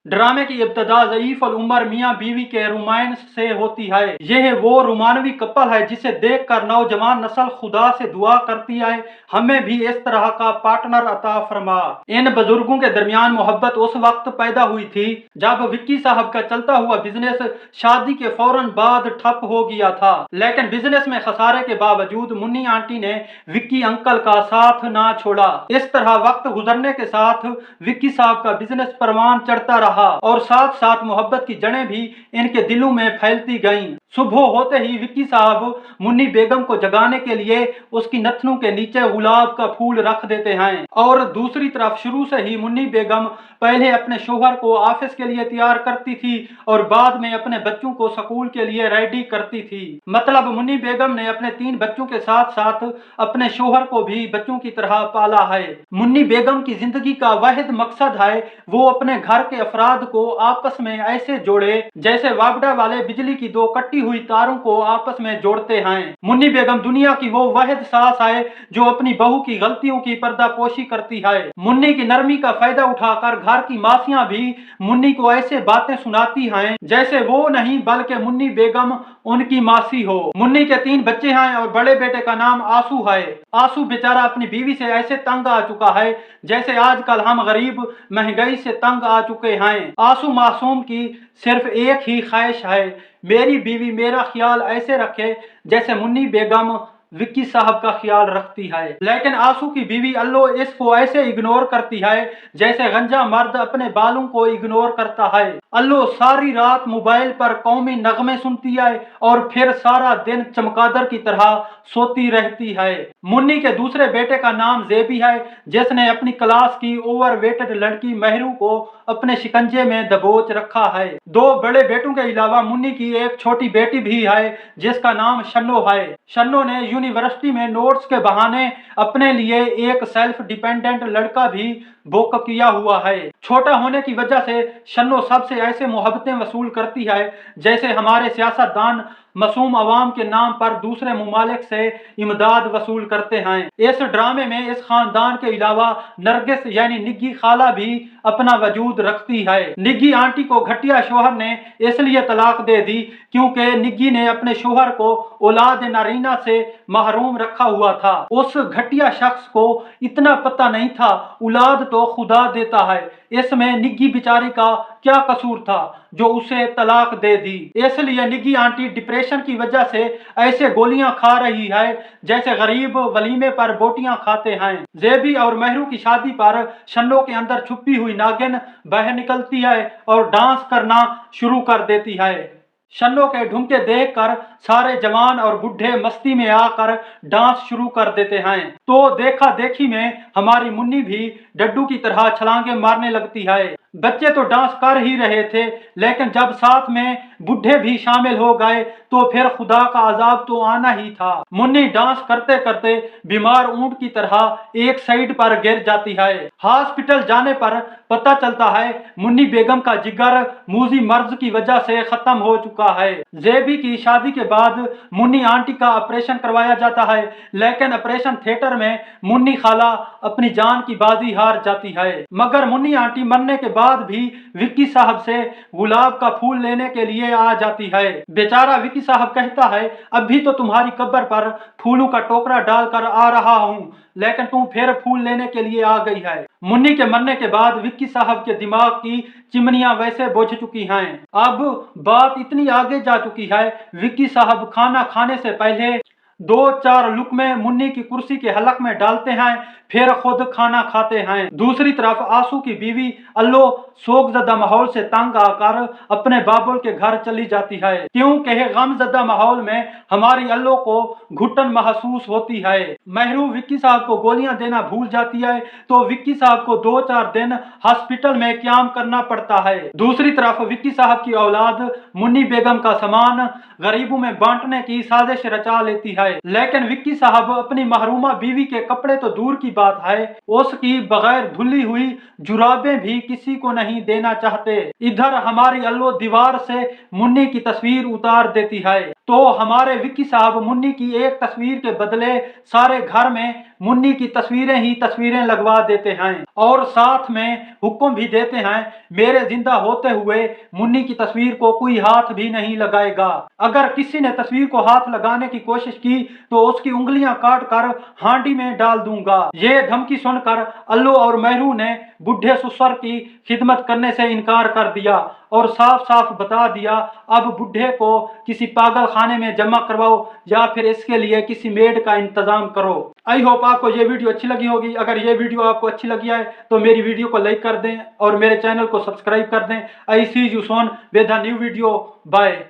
ड्रामे की इब्तदा ज़ईफ अल उमर मियाँ बीवी के रोमांस से होती है। यह वो रोमानवी कपल है जिसे देखकर नौजवान नस्ल खुदा से दुआ करती है, हमें भी इस तरह का पार्टनर अता फरमा। इन बुजुर्गों के दरमियान मोहब्बत उस वक्त पैदा हुई थी जब विक्की साहब का चलता हुआ बिजनेस शादी के फौरन बाद ठप हो गया था, लेकिन बिजनेस में खसारे के बावजूद मुन्नी आंटी ने विक्की अंकल का साथ ना छोड़ा। इस तरह वक्त गुजरने के साथ विक्की साहब का बिजनेस परवान चढ़ता रहा और साथ साथ मोहब्बत की जड़ें भी इनके दिलों में फैलती गईं। सुबह होते ही विक्की साहब मुन्नी बेगम को जगाने के लिए उसकी नथनों के नीचे गुलाब का फूल रख देते हैं और दूसरी तरफ शुरू से ही मुन्नी बेगम पहले अपने शोहर को ऑफिस के लिए तैयार करती थी और बाद में अपने बच्चों को स्कूल के लिए रेडी करती थी। मतलब मुन्नी बेगम ने अपने 3 बच्चों के साथ साथ अपने शोहर को भी बच्चों की तरह पाला है। मुन्नी बेगम की जिंदगी का वाहिद मकसद है वो अपने घर के अफराद को आपस में ऐसे जोड़े जैसे वाबड़ा वाले बिजली की 2 कटी हुई तारों को आपस में जोड़ते हैं। मुन्नी बेगम दुनिया की वो वाहिद सास है जो अपनी बहू की गलतियों की पर्दापोशी करती है। मुन्नी की नरमी का फायदा उठाकर घर की मासियां भी मुन्नी को ऐसे बातें सुनाती हैं जैसे वो नहीं बल्कि मुन्नी बेगम उनकी मासी हो। मुन्नी के 3 बच्चे हैं और बड़े बेटे का नाम आंसू है। आंसू बेचारा अपनी बीवी से ऐसे तंग आ चुका है जैसे आजकल हम गरीब महंगाई से तंग आ चुके हैं। आंसू मासूम की सिर्फ एक ही ख्वाहिश है, मेरी बीवी मेरा ख्याल ऐसे रखे जैसे मुन्नी बेगम विक्की साहब का ख्याल रखती है। लेकिन आंसू की बीवी अल्लो इसको ऐसे इग्नोर करती है जैसे गंजा मर्द अपने बालों को इग्नोर करता है। अल्लो सारी रात मोबाइल पर कौमी नगमे सुनती है और फिर सारा दिन चमगादड़ की तरह सोती रहती है। मुन्नी के दूसरे बेटे का नाम जेबी है जिसने अपनी क्लास की ओवरवेटेड लड़की महरू को अपने शिकंजे में दबोच रखा है। 2 बड़े बेटों के अलावा मुन्नी की एक छोटी बेटी भी है जिसका नाम शन्नो है। शन्नो ने यूनिवर्सिटी में नोट्स के बहाने अपने लिए एक सेल्फ डिपेंडेंट लड़का भी बुक किया हुआ है। छोटा होने की वजह से शन्नो सबसे ऐसे मोहब्बतें वसूल करती है जैसे हमारे सियासतदान मासूम अवाम के नाम पर दूसरे ममालिक से इमदाद वसूल करते हैं। इस ड्रामे में इस खानदान के अलावा नरगिस यानी निग्गी खाला भी अपना वजूद रखती है। निग्गी आंटी को घटिया शोहर ने इसलिए तलाक दे दी क्योंकि निग्गी ने अपने शोहर को औलाद नारीना से महरूम रखा हुआ था। उस घटिया शख्स को इतना पता नहीं था औलाद तो खुदा देता है, इसमें निग्गी बेचारी का क्या कसूर था जो उसे तलाक दे दी। इसलिए निग्गी आंटी डिप्रेशन की वजह से ऐसे गोलियां खा रही है जैसे गरीब वलीमे पर बोटियां खाते हैं। जेबी और महरू की शादी पर शन्नो के अंदर छुपी हुई नागिन बाहर निकलती है और डांस करना शुरू कर देती है। शन्नो के ढुमके देखकर सारे जवान और बुढ़े मस्ती में आकर डांस शुरू कर देते हैं। तो देखा देखी में हमारी मुन्नी भी डड्डू की तरह छलांगे मारने लगती है। बच्चे तो डांस कर ही रहे थे लेकिन जब साथ में बुढ़े भी शामिल हो गए तो फिर खुदा का अजाब तो आना ही था। मुन्नी डांस करते करते बीमार ऊंट की तरह एक साइड पर गिर जाती है। हॉस्पिटल जाने पर पता चलता है मुन्नी बेगम का जिगर मूजी मर्ज की वजह से खत्म हो चुका है। जेबी की शादी के बाद मुन्नी आंटी का ऑपरेशन करवाया जाता है लेकिन ऑपरेशन थिएटर में मुन्नी खाला अपनी जान की बाजी हार जाती है। मगर मुन्नी आंटी मरने के बाद भी विक्की साहब से गुलाब का फूल लेने के लिए आ जाती है। बेचारा विक्की साहब कहता है अभी तो तुम्हारी कब्र पर फूलों का टोकरा डालकर आ रहा हूँ लेकिन तुम फिर फूल लेने के लिए आ गई है। मुन्नी के मरने के बाद विक्की साहब के दिमाग की चिमनियां वैसे बुझ चुकी हैं। अब बात इतनी आगे जा चुकी है विक्की साहब खाना खाने से पहले 2-4 लुकमे मुन्नी की कुर्सी के हलक में डालते हैं फिर खुद खाना खाते हैं। दूसरी तरफ आंसू की बीवी अल्लो शोकजदा माहौल से तंग आकर अपने बाबुल के घर चली जाती है क्योंकि गमजदा माहौल में हमारी अल्लो को घुटन महसूस होती है। महरू विक्की साहब को गोलियां देना भूल जाती है तो विक्की साहब को 2-4 दिन हॉस्पिटल में क्याम करना पड़ता है। दूसरी तरफ विक्की साहब की औलाद मुन्नी बेगम का सामान गरीबों में बांटने की साजिश रचा लेती है लेकिन विक्की साहब अपनी महरूमा बीवी के कपड़े तो दूर की बात है उसकी बगैर धुली हुई जुराबें भी किसी को नहीं देना चाहते। इधर हमारी अल्लो दीवार से मुन्नी की तस्वीर उतार देती है। तो हमारे विक्की साहब मुन्नी की एक तस्वीर के बदले सारे घर में मुन्नी की तस्वीरें ही तस्वीरें लगवा देते हैं और साथ में हुक्म भी देते हैं मेरे जिंदा होते हुए मुन्नी की तस्वीर को कोई हाथ भी नहीं लगाएगा। अगर किसी ने तस्वीर को हाथ लगाने की कोशिश की तो उसकी उंगलियां काट कर हांडी में डाल दूंगा। ये धमकी सुनकर अल्लू और मेहरू ने बुढ़े ससुर की खिदमत करने से इनकार कर दिया और साफ साफ बता दिया अब बुढ़े को किसी पागल खाने में जमा करवाओ या फिर इसके लिए किसी मेड का इंतजाम करो। आई होप आपको ये वीडियो अच्छी लगी होगी। अगर ये वीडियो आपको अच्छी लगी है तो मेरी वीडियो को लाइक कर दें और मेरे चैनल को सब्सक्राइब कर दें। I see you soon with a new video. Bye.